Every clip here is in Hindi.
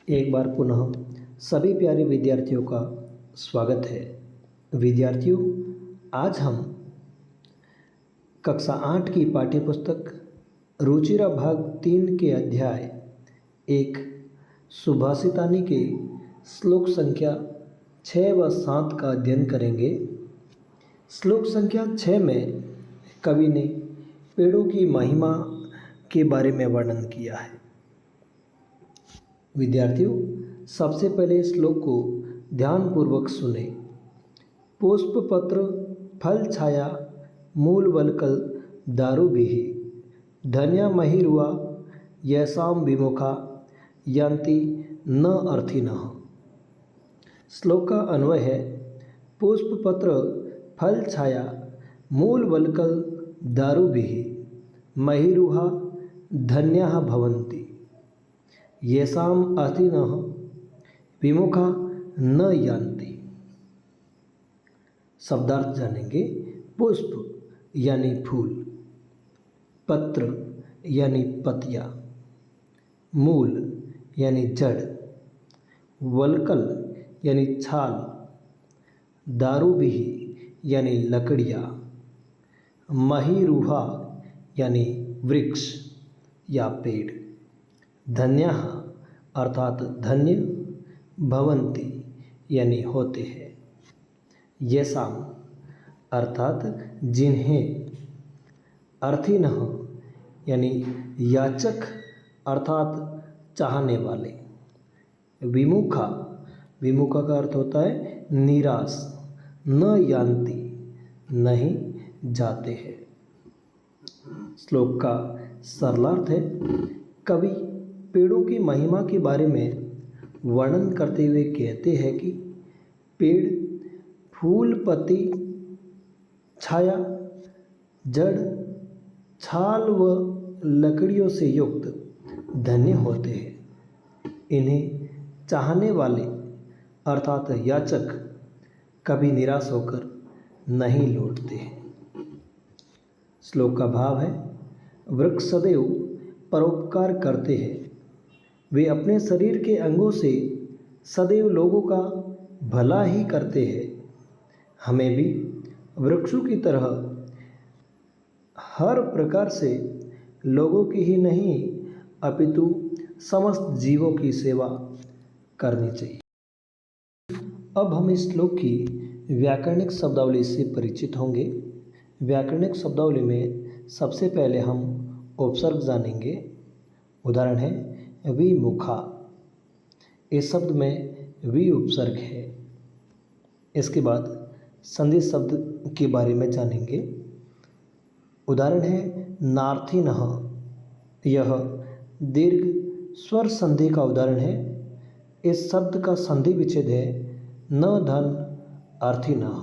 एक बार पुनः सभी प्यारे विद्यार्थियों का स्वागत है। विद्यार्थियों, आज हम कक्षा 8 की पाठ्यपुस्तक रुचिरा भाग 3 के अध्याय एक सुभाषितानी के श्लोक संख्या 6 व 7 का अध्ययन करेंगे। श्लोक संख्या 6 में कवि ने पेड़ों की महिमा के बारे में वर्णन किया है। विद्यार्थियों, सबसे पहले श्लोक को ध्यानपूर्वक सुने। पुष्प पत्र फल छाया मूल वलकल दारुभिः धन्या महिरुआ यैसाम विमुखा यान्ति न अर्थिनः। श्लोक का अन्वय है, पुष्प पत्र फल छाया मूल वलकल दारुभिः महिरुहा धन्याः भवन्ति येषाम् अर्थिनः विमुखा न यान्ति। शब्दार्थ जानेंगे। पुष्प यानी फूल, पत्र यानी पत्तियाँ, मूल यानी जड़, वलकल यानी छाल, दारुभिः यानी लकड़ियाँ, महिरुहा यानी वृक्ष या पेड़, धन्याः अर्थात धन्य, भवन्ति यानी होते हैं, येषाम अर्थात जिन्हें, अर्थिनः यानी याचक अर्थात चाहने वाले, विमुखा विमुखा का अर्थ होता है निराश, न यान्ति नहीं जाते हैं। श्लोक का सरलार्थ है, कवि पेड़ों की महिमा के बारे में वर्णन करते हुए कहते हैं कि पेड़ फूल, पत्ती, छाया, जड़, छाल व लकड़ियों से युक्त धन्य होते हैं। इन्हें चाहने वाले अर्थात याचक कभी निराश होकर नहीं लौटते हैं। श्लोक का भाव है, वृक्ष सदैव परोपकार करते हैं। वे अपने शरीर के अंगों से सदैव लोगों का भला ही करते हैं। हमें भी वृक्षों की तरह हर प्रकार से लोगों की ही नहीं अपितु समस्त जीवों की सेवा करनी चाहिए। अब हम इस श्लोक की व्याकरणिक शब्दावली से परिचित होंगे। व्याकरणिक शब्दावली में सबसे पहले हम उपसर्ग जानेंगे। उदाहरण है विमुखा। इस शब्द में वि उपसर्ग है। इसके बाद संधि शब्द के बारे में जानेंगे। उदाहरण है नार्थिनः। यह दीर्घ स्वर संधि का उदाहरण है। इस शब्द का संधि विच्छेद है न धन अर्थिनः।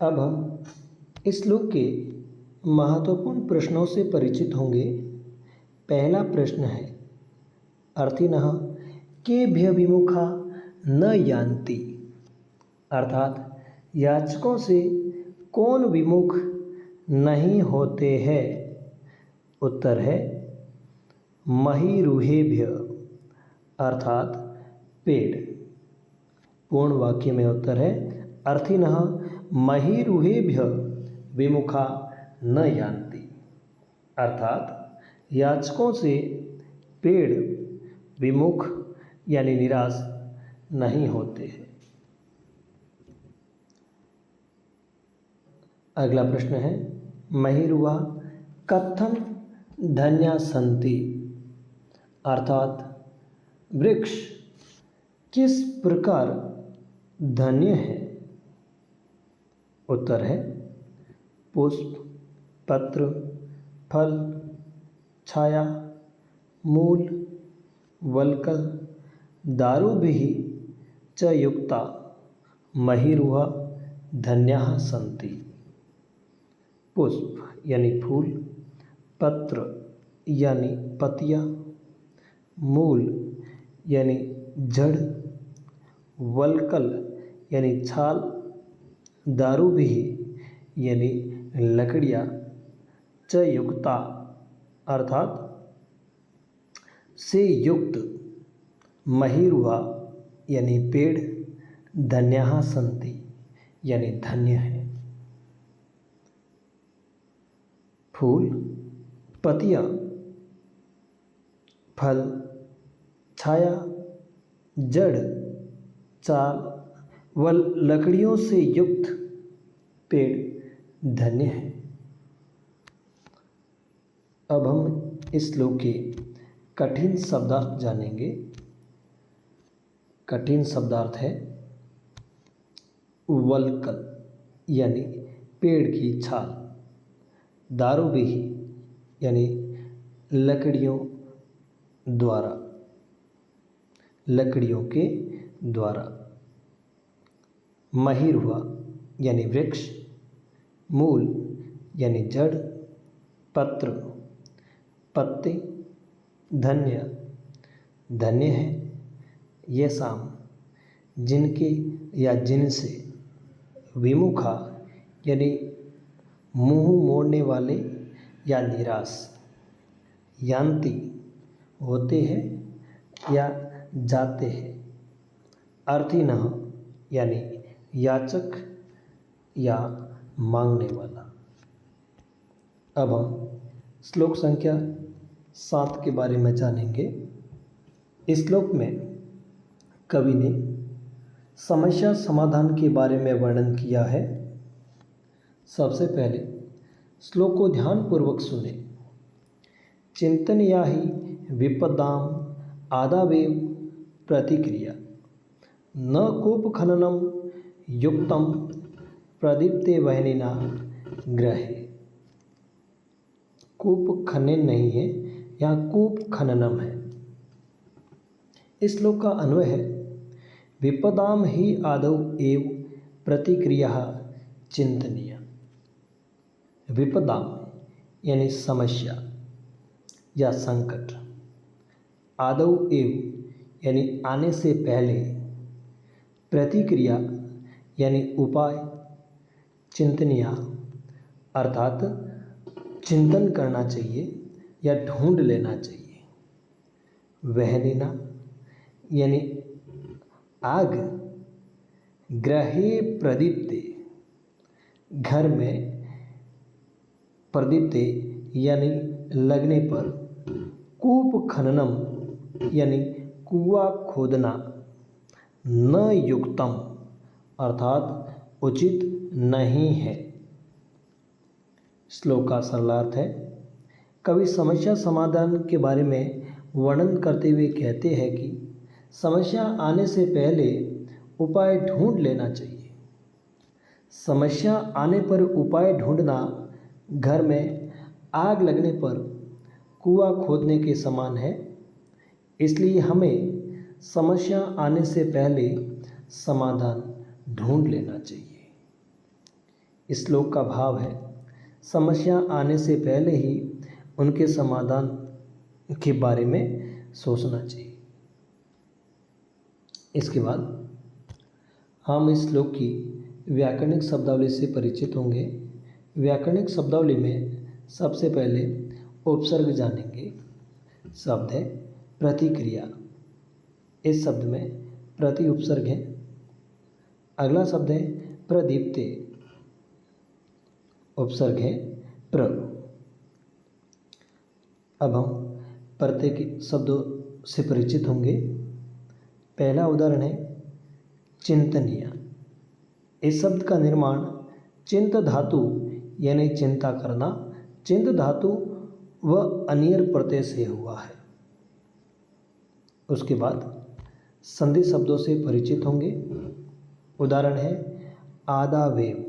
अब हम इस श्लोक के महत्वपूर्ण प्रश्नों से परिचित होंगे। पहला प्रश्न है, अर्थिनः केभ्य विमुखा न यान्ति, अर्थात याचकों से कौन विमुख नहीं होते हैं। उत्तर है महिरुहेभ्य, अर्थात पेड़। पूर्ण वाक्य में उत्तर है अर्थिनः महिरुहेभ्य विमुखा न यान्ति, अर्थात याचकों से पेड़ विमुख यानी निराश नहीं होते हैं। अगला प्रश्न है, महिरुहा कथम धन्या सन्ति, अर्थात वृक्ष किस प्रकार धन्य है। उत्तर है पुष्प, पत्र, फल, छाया, मूल, वलकल दारुभिः च युक्ता महिरुहा धन्याः सन्ति। पुष्प यानी फूल, पत्र यानी पत्तियाँ, मूल यानी जड़, वलकल यानी छाल, दारुभिः यानी लकड़ियाँ, च युक्ता अर्थात से युक्त महिर्वा यानी पेड़, धन्याः सन्ति यानी धन्य है। फूल, पत्तियाँ, फल, छाया, जड़, चाल व लकड़ियों से युक्त पेड़ धन्य है। अब हम इस श्लोक के कठिन शब्दार्थ जानेंगे। कठिन शब्दार्थ है वल्कल यानी पेड़ की छाल, दारुबिही यानी लकड़ियों द्वारा, लकड़ियों के द्वारा, महिर्वा यानी वृक्ष, मूल यानी जड़, पत्र, पत्ते, धन्य, धन्य है, ये शाम, जिनके या जिनसे, विमुखा यानी मुंह मोड़ने वाले या निराश, यान्ति होते हैं या जाते हैं, अर्थिनः यानी याचक या मांगने वाला। अब हम श्लोक संख्या 7 के बारे में जानेंगे। इस श्लोक में कवि ने समस्या समाधान के बारे में वर्णन किया है। सबसे पहले श्लोक को ध्यानपूर्वक सुने। चिंतनया हि विपदाम आदावेव प्रतिक्रिया, न कूपखननम युक्तम प्रदीप्ते वह्निना ग्रहे। कूप खनन नहीं है, यहाँ कूप खननम है। इस श्लोक का अन्वय है विपदाम ही आदौ एव प्रतिक्रिया चिंतनीय। विपदाम यानी समस्या या संकट, आदौ एव यानी आने से पहले, प्रतिक्रिया यानी उपाय, चिंतनीय अर्थात चिंतन करना चाहिए या ढूंढ लेना चाहिए। वह्निना यानी आग, गृहे प्रदीप्ते घर में, प्रदीप्ते यानी लगने पर, कूप खननम यानी कुआं खोदना, न युक्तम अर्थात उचित नहीं है। श्लोक का सरलार्थ है कवि समस्या समाधान के बारे में वर्णन करते हुए कहते हैं कि समस्या आने से पहले उपाय ढूंढ लेना चाहिए। समस्या आने पर उपाय ढूंढना घर में आग लगने पर कुआं खोदने के समान है। इसलिए हमें समस्या आने से पहले समाधान ढूंढ लेना चाहिए। इस श्लोक का भाव है समस्या आने से पहले ही उनके समाधान के बारे में सोचना चाहिए। इसके बाद हम इस श्लोक की व्याकरणिक शब्दावली से परिचित होंगे। व्याकरणिक शब्दावली में सबसे पहले उपसर्ग जानेंगे। शब्द है प्रतिक्रिया। इस शब्द में प्रति उपसर्ग है। अगला शब्द है प्रदीप्ते, उपसर्ग है प्र। अब हम प्रत्येक शब्दों से परिचित होंगे। पहला उदाहरण है चिंतनीय। इस शब्द का निर्माण चिंत धातु यानी चिंता करना, चिंत धातु व अनियर प्रत्यय से हुआ है। उसके बाद संधि शब्दों से परिचित होंगे। उदाहरण है आदावेव।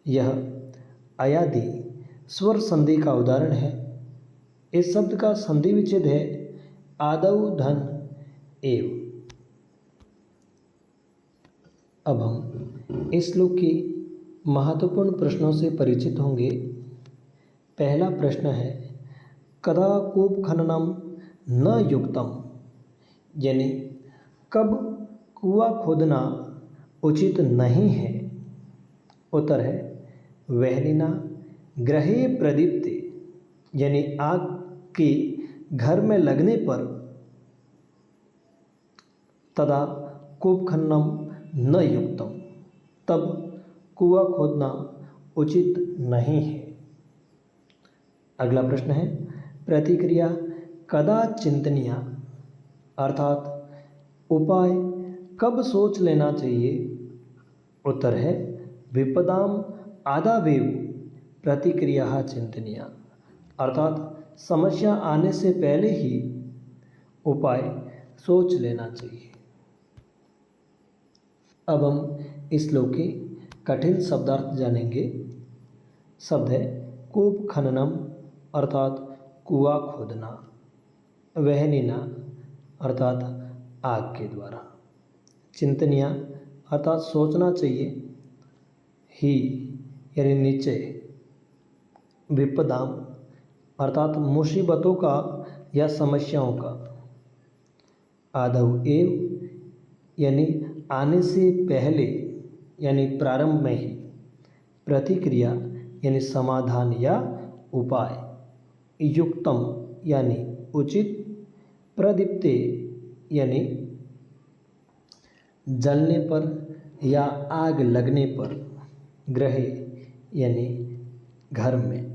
यह अयादि स्वर संधि का उदाहरण है। इस शब्द का संधि विच्छेद है आदौ धन एव। अब हम इस श्लोक की महत्वपूर्ण प्रश्नों से परिचित होंगे। पहला प्रश्न है कदा कूप खननम न युक्तम, यानी कब कुआं खोदना उचित नहीं है। उत्तर है वह्निना गृहे प्रदीप्ते, यानी आग के घर में लगने पर तदा कूप खननम न युक्तम, तब कुआं खोदना उचित नहीं है। अगला प्रश्न है, प्रतिक्रिया कदा चिंतनीय, अर्थात उपाय कब सोच लेना चाहिए। उत्तर है विपदाम आदावेव प्रतिक्रिया चिंतनीय, अर्थात समस्या आने से पहले ही उपाय सोच लेना चाहिए। अब हम इस श्लोक के कठिन शब्दार्थ जानेंगे। शब्द है कूप खननम, अर्थात कुआं खोदना, वहनिना अर्थात आग के द्वारा, चिंतनीय अर्थात सोचना चाहिए, ही यानी नीचे, विपदाम अर्थात मुसीबतों का या समस्याओं का, आदव एव यानी आने से पहले यानी प्रारंभ में ही, प्रतिक्रिया यानी समाधान या उपाय, युक्तम यानी उचित, प्रदीप्ते यानी जलने पर या आग लगने पर, गृहे यानी घर में,